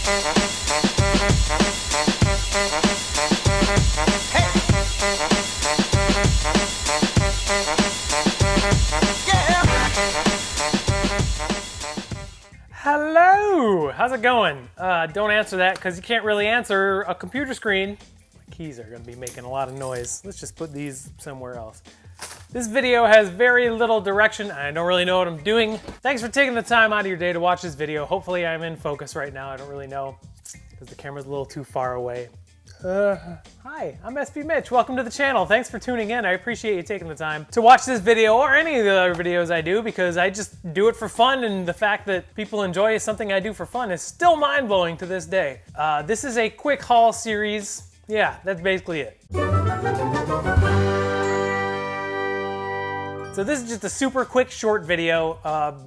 Hello, how's it going? Don't answer that because you can't really answer a computer screen. My keys are going to be making a lot of noise. Let's just put these somewhere else. This video has very little direction. I don't really know what I'm doing. Thanks for taking the time out of your day to watch this video. Hopefully I'm in focus right now. I don't really know because the camera's a little too far away. Hi, I'm SB Mitch. Welcome to the channel. Thanks for tuning in. I appreciate you taking the time to watch this video or any of the other videos I do because I just do it for fun, and the fact that people enjoy something I do for fun is still mind-blowing to this day. This is a quick haul series. Yeah, that's basically it. So this is just a super quick short video,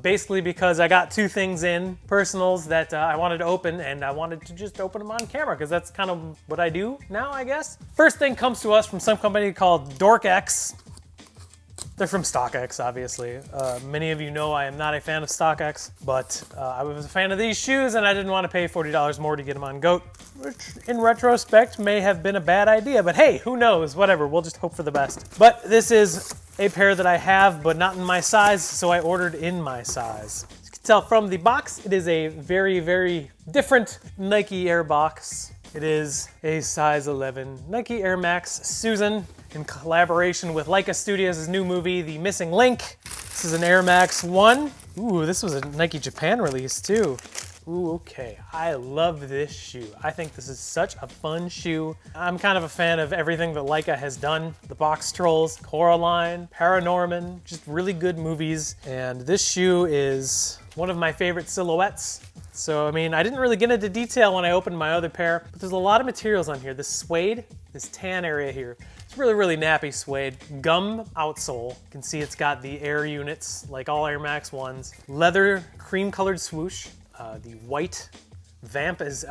basically because I got two things in, personals that I wanted to open, and I wanted to just open them on camera because that's kind of what I do now, I guess. First thing comes to us from some company called DorkX. They're from StockX, obviously. Many of you know I am not a fan of StockX, but I was a fan of these shoes and I didn't want to pay $40 more to get them on GOAT, which in retrospect may have been a bad idea, but hey, who knows, whatever, we'll just hope for the best. But this is a pair that I have, but not in my size, so I ordered in my size. As you can tell from the box, it is a very, very different Nike Air box. It is a size 11 Nike Air Max Susan in collaboration with Leica Studios' new movie, The Missing Link. This is an Air Max 1. Ooh, this was a Nike Japan release too. Ooh, okay. I love this shoe. I think this is such a fun shoe. I'm kind of a fan of everything that Leica has done. The Box Trolls, Coraline, Paranorman, just really good movies. And this shoe is one of my favorite silhouettes. So, I mean, I didn't really get into detail when I opened my other pair, but there's a lot of materials on here. This suede, this tan area here, it's really, really nappy suede. Gum outsole. You can see it's got the air units, like all Air Max 1s. Leather, cream-colored swoosh. The white vamp is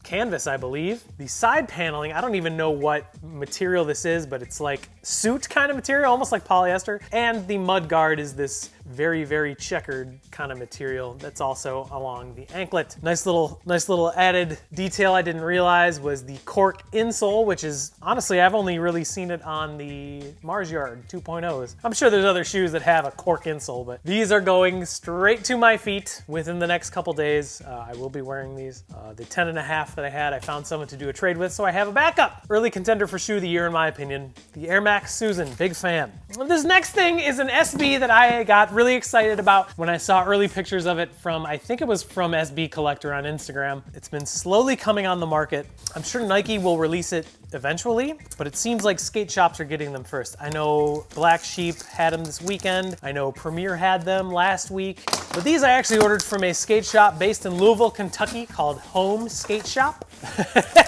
canvas, I believe. The side paneling, I don't even know what material this is, but it's like suit kind of material, almost like polyester. And the mud guard is this very, very checkered kind of material that's also along the anklet. Nice little added detail I didn't realize was the cork insole, which is, honestly, I've only really seen it on the Mars Yard 2.0s. I'm sure there's other shoes that have a cork insole, but these are going straight to my feet within the next couple days. I will be wearing these. The 10.5 that I had, I found someone to do a trade with, so I have a backup. Early contender for shoe of the year, in my opinion. The Air Max Susan, big fan. This next thing is an SB that I got really excited about when I saw early pictures of it from, I think it was from SB Collector on Instagram. It's been slowly coming on the market. I'm sure Nike will release it eventually, but it seems like skate shops are getting them first. I know Black Sheep had them this weekend. I know Premier had them last week. But these I actually ordered from a skate shop based in Louisville, Kentucky called Home Skate Shop.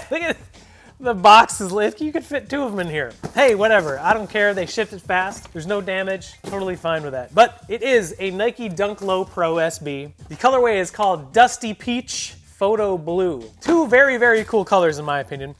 Look at the boxes, you could fit two of them in here. Hey, whatever, I don't care, they shipped it fast. There's no damage, totally fine with that. But it is a Nike Dunk Low Pro SB. The colorway is called Dusty Peach Photo Blue. Two very, very cool colors in my opinion.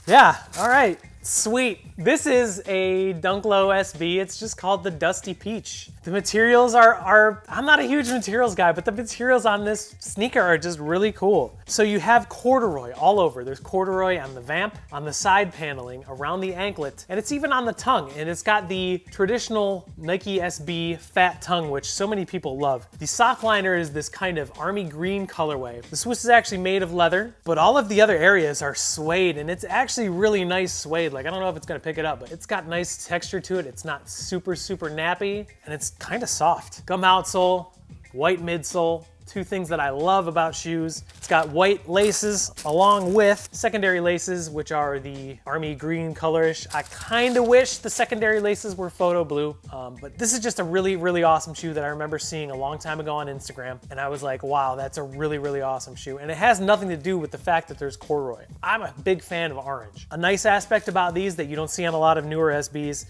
Yeah, all right, sweet. This is a Dunk Low SB. It's just called the Dusty Peach. The materials are, I'm not a huge materials guy, but the materials on this sneaker are just really cool. So you have corduroy all over. There's corduroy on the vamp, on the side paneling, around the anklet, and it's even on the tongue. And it's got the traditional Nike SB fat tongue, which so many people love. The sock liner is this kind of army green colorway. The Swiss is actually made of leather, but all of the other areas are suede, and it's actually really nice suede. Like, I don't know if it's gonna pick it up, but it's got nice texture to it. It's not super, super nappy, and it's kind of soft. Gum outsole, white midsole, two things that I love about shoes. It's got white laces along with secondary laces, which are the army green colorish. I kind of wish the secondary laces were photo blue, but this is just a really, really awesome shoe that I remember seeing a long time ago on Instagram, and I was like, wow, that's a really, really awesome shoe. And it has nothing to do with the fact that there's corduroy. I'm a big fan of orange. A nice aspect about these that you don't see on a lot of newer SBs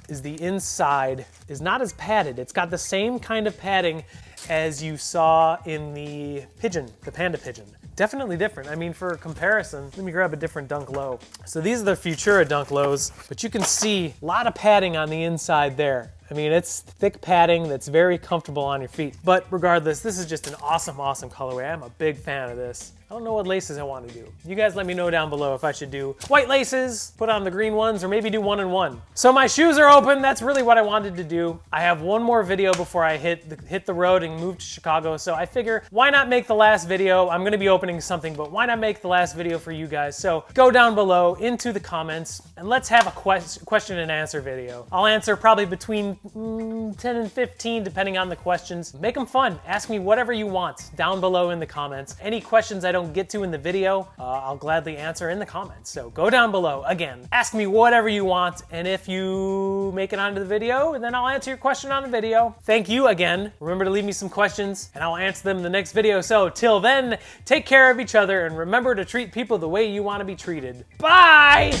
is the inside is not as padded. It's got the same kind of padding as you saw in the pigeon, the Panda Pigeon. Definitely different. I mean, for comparison, let me grab a different Dunk Low. So these are the Futura Dunk Lows, but you can see a lot of padding on the inside there. I mean, it's thick padding that's very comfortable on your feet. But regardless, this is just an awesome, awesome colorway. I'm a big fan of this. I don't know what laces I want to do. You guys let me know down below if I should do white laces, put on the green ones, or maybe do 1 and 1. So my shoes are open. That's really what I wanted to do. I have one more video before I hit the road and move to Chicago. So I figure, why not make the last video? I'm gonna be opening something, but why not make the last video for you guys? So go down below into the comments and let's have a question and answer video. I'll answer probably between 10 and 15, depending on the questions. Make them fun. Ask me whatever you want down below in the comments. Any questions I don't get to in the video, I'll gladly answer in the comments. So go down below. Again, ask me whatever you want, and if you make it onto the video, then I'll answer your question on the video. Thank you again. Remember to leave me some questions, and I'll answer them in the next video. So till then, take care of each other, and remember to treat people the way you want to be treated. Bye!